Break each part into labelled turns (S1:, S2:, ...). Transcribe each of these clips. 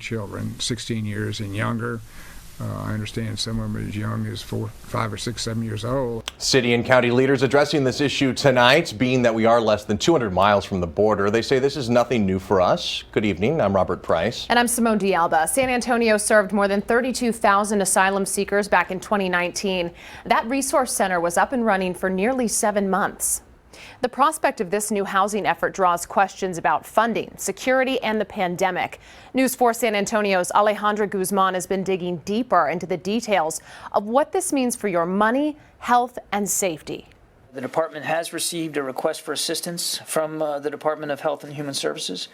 S1: children, 16 years and younger. I understand some of them as young as 4, 5, or 6, 7 years old.
S2: City and county leaders addressing this issue tonight, being that we are less than 200 miles from the border. They say this is nothing new for us. Good evening. I'm Robert Price.
S3: And I'm Simone D'Alba. San Antonio served more than 32,000 asylum seekers back in 2019. That resource center was up and running for nearly 7 months. The prospect of this new housing effort draws questions about funding, security, and the pandemic. News 4 San Antonio's Alejandra Guzman has been digging deeper into the details of what this means for your money, health, and safety.
S4: The department has received a request for assistance from the Department of Health and Human Services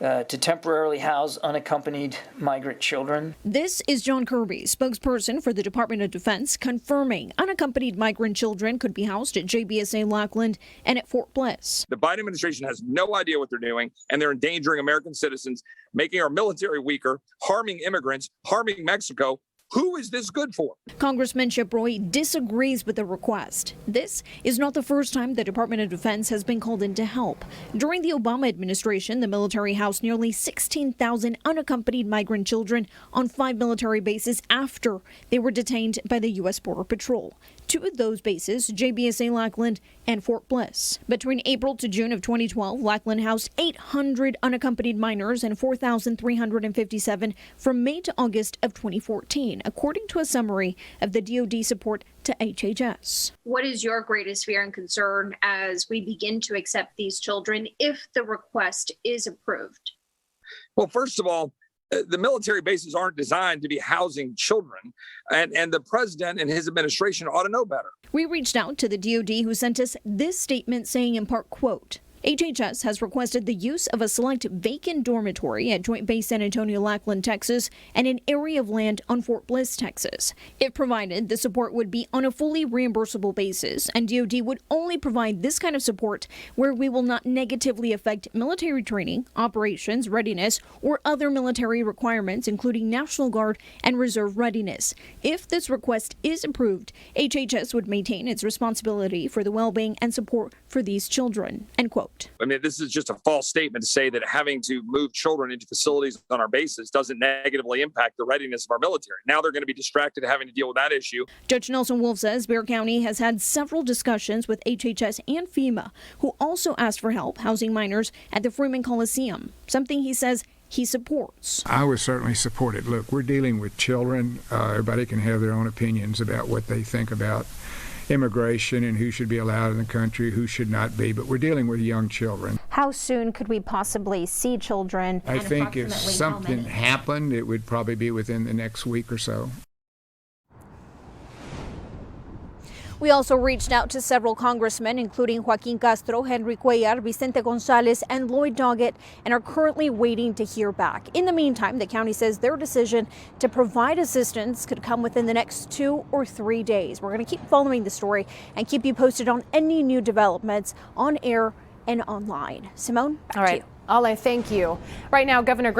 S4: to temporarily house unaccompanied migrant children.
S5: This is John Kirby, spokesperson for the Department of Defense, confirming unaccompanied migrant children could be housed at JBSA Lackland and at Fort Bliss.
S6: The Biden administration has no idea what they're doing, and they're endangering American citizens, making our military weaker, harming immigrants, harming Mexico. Who is this good for?
S5: Congressman Chip Roy disagrees with the request. This is not the first time the Department of Defense has been called in to help. During the Obama administration, the military housed nearly 16,000 unaccompanied migrant children on 5 military bases after they were detained by the U.S. Border Patrol. 2 of those bases, JBSA Lackland and Fort Bliss. Between April to June of 2012, Lackland housed 800 unaccompanied minors and 4,357 from May to August of 2014, according to a summary of the D.O.D. support to HHS.
S7: What is your greatest fear and concern as we begin to accept these children if the request is approved?
S6: Well, first of all, the military bases aren't designed to be housing children, and the president and his administration ought to know better.
S5: We reached out to the DOD, who sent us this statement saying in part, quote, HHS has requested the use of a select vacant dormitory at Joint Base San Antonio, Lackland, Texas, and an area of land on Fort Bliss, Texas. If provided, the support would be on a fully reimbursable basis, and DOD would only provide this kind of support where we will not negatively affect military training, operations, readiness, or other military requirements, including National Guard and Reserve readiness. If this request is approved, HHS would maintain its responsibility for the well-being and support for these children, end quote.
S6: I mean, this is just a false statement to say that having to move children into facilities on our bases doesn't negatively impact the readiness of our military. Now they're going to be distracted having to deal with that issue.
S5: Judge Nelson Wolf says Bexar County has had several discussions with HHS and FEMA, who also asked for help housing minors at the Freeman Coliseum, something he says he supports.
S1: I would certainly support it. Look, we're dealing with children. Everybody can have their own opinions about what they think about immigration and who should be allowed in the country, who should not be, but we're dealing with young children.
S8: How soon could we possibly see children?
S1: I think if something happened, it would probably be within the next week or so.
S5: We also reached out to several congressmen, including Joaquin Castro, Henry Cuellar, Vicente Gonzalez, and Lloyd Doggett, and are currently waiting to hear back. In the meantime, the county says their decision to provide assistance could come within the next 2 or 3 days. We're going to keep following the story and keep you posted on any new developments on air and online. Simone, back to you.
S3: Ale, thank you. Right now, Governor